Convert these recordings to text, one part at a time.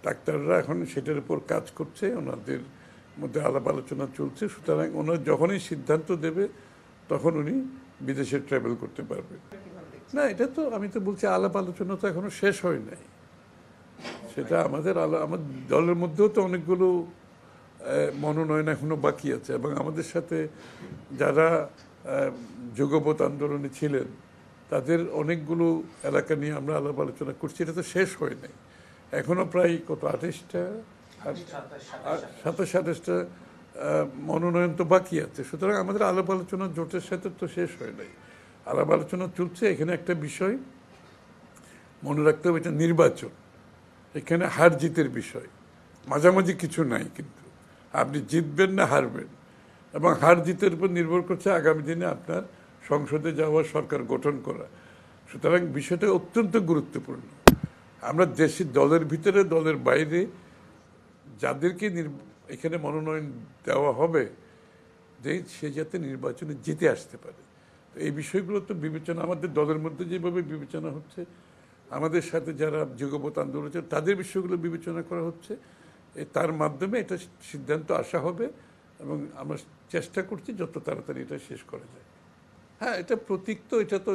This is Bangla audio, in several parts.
ডাক্তাররা এখন সেটার উপর কাজ করছে, ওনাদের মধ্যে আলাপ আলোচনা চলছে। সুতরাং ওনার যখনই সিদ্ধান্ত দেবে তখন উনি বিদেশে ট্রাভেল করতে পারবেন। না, এটা তো আমি তো বলছি আলাপ আলোচনা তো এখনো শেষ হয় নাই। সেটা আমাদের আমার দলের মধ্যেও তো অনেকগুলো মনোনয়ন এখনো বাকি আছে, এবং আমাদের সাথে যারা যুগপৎ আন্দোলনে ছিলেন তাদের অনেকগুলো এলাকা নিয়ে আমরা আলাপ আলোচনা করছি। এটা তো শেষ হয় নাই, এখনো প্রায় কত 27-28টা মনোনয়ন তো বাকি আছে। সুতরাং আমাদের আলাপ আলোচনা জোটের সাথে তো শেষ হয় নাই, আলাপ আলোচনা চলছে। এখানে একটা বিষয় মনে রাখতে হবে, এটা নির্বাচন, এখানে হার জিতের বিষয়, মাঝামাঝি কিছু নাই। কিন্তু আপনি জিতবেন না হারবেন, এবং হার জিতের উপর নির্ভর করছে আগামী দিনে আপনার সংসদে যাওয়া, সরকার গঠন করা। সুতরাং বিষয়টা অত্যন্ত গুরুত্বপূর্ণ। আমরা দেশের দলের ভিতরে দলের বাইরে যাদেরকে এখানে মনোনয়ন দেওয়া হবে, যে সে যাতে নির্বাচনে জিতে আসতে পারে। তো এই বিষয়গুলো তো বিবেচনা আমাদের দলের মধ্যে যেভাবে বিবেচনা হচ্ছে, আমাদের সাথে যারা যুগপৎ আন্দোলন তাদের বিষয়গুলো বিবেচনা করা হচ্ছে। তার মাধ্যমে এটা সিদ্ধান্ত আসা হবে, এবং আমরা চেষ্টা করছি যত তাড়াতাড়ি এটা শেষ করা যায়। হ্যাঁ, এটা প্রতীক তো, এটা তো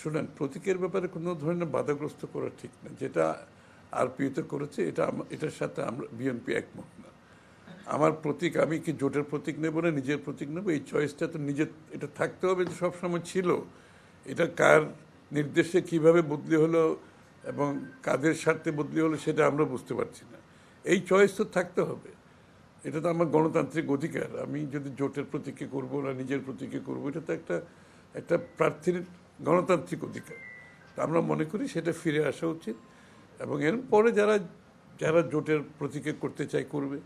শুনেন, প্রতীকের ব্যাপারে কোনো ধরনের বাধাগ্রস্ত করা ঠিক না। যেটা আরপিওতে করেছে এটার সাথে আমরা বিএনপি একমত না। আমার প্রতীক, আমি কি জোটের প্রতীক নেব না নিজের প্রতীক নেব, এই চয়েসটা তো নিজের, এটা থাকতে হবে, যে সবসময় ছিল। এটা কার নির্দেশে কিভাবে বদলি হলো এবং কাদের স্বার্থে বদলি হলো সেটা আমরা বুঝতে পারছি না। এই চয়েস তো থাকতে হবে, এটা তো আমার গণতান্ত্রিক অধিকার। আমি যদি জোটের প্রতীকে করব না নিজের প্রতীকে করব, এটা তো একটা প্রার্থীর গণতান্ত্রিক অধিকার। তা আমরা মনে করি সেটা ফিরে আসা উচিত, এবং এরপরে যারা জোটের প্রতীকে করতে চায় করবে,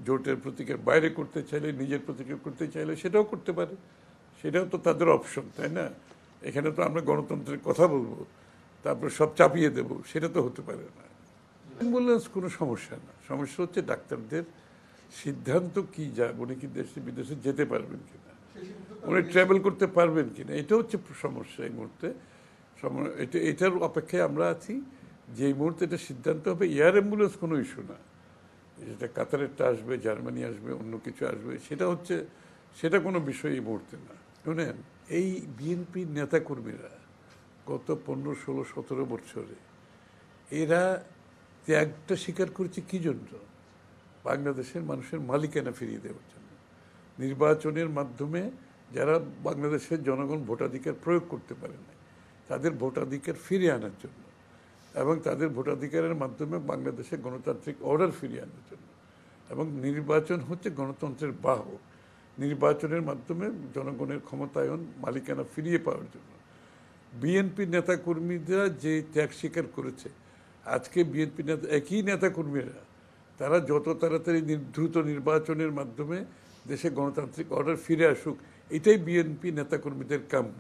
জোটের প্রতীকের বাইরে করতে চাইলে, নিজের প্রতীকে করতে চাইলে সেটাও করতে পারে, সেটাও তো তাদের অপশন, তাই না? এখানে তো আমরা গণতন্ত্রের কথা বলবো তারপর সব চাপিয়ে দেব, সেটা তো হতে পারে না। অ্যাম্বুলেন্স কোনো সমস্যা না, সমস্যা হচ্ছে ডাক্তারদের সিদ্ধান্ত কি, যায় উনি কি দেশে বিদেশে যেতে পারবেন কিনা, উনি ট্রাভেল করতে পারবেন কিনা, এটা হচ্ছে সমস্যা এই মুহূর্তে। এটার অপেক্ষায় আমরা আছি, যে এই মুহূর্তে এটা সিদ্ধান্ত হবে। এয়ার অ্যাম্বুলেন্স কোনো ইস্যু না, যেটা কাতারেরটা আসবে, জার্মানি আসবে, অন্য কিছু আসবে, সেটা কোনো বিষয় এই মুহূর্তে না। শুনেন, এই বিএনপির নেতাকর্মীরা গত 15, 16, 17 বছরে এরা ত্যাগটা স্বীকার করেছে কি জন্য? বাংলাদেশের মানুষের মালিকানা ফিরিয়ে দেওয়ার জন্য। নির্বাচনের মাধ্যমে যারা বাংলাদেশের জনগণ ভোটাধিকার প্রয়োগ করতে পারে না, তাদের ভোটাধিকার ফিরিয়ে আনার জন্য, এবং তাদের ভোটাধিকারের মাধ্যমে বাংলাদেশে গণতান্ত্রিক অর্ডার ফিরিয়ে আনার জন্য। এবং নির্বাচন হচ্ছে গণতন্ত্রের বাহক, নির্বাচনের মাধ্যমে জনগণের ক্ষমতায়ন, মালিকানা ফিরিয়ে পাওয়ার জন্য বিএনপি নেতাকর্মীরা যে ত্যাগ স্বীকার করেছে, আজকে বিএনপি একই নেতাকর্মীরা তারা যত তাড়াতাড়ি দ্রুত নির্বাচনের মাধ্যমে দেশে গণতান্ত্রিক অর্ডার ফিরে আসুক, এটাই বিএনপি নেতাকর্মীদের কাম্য।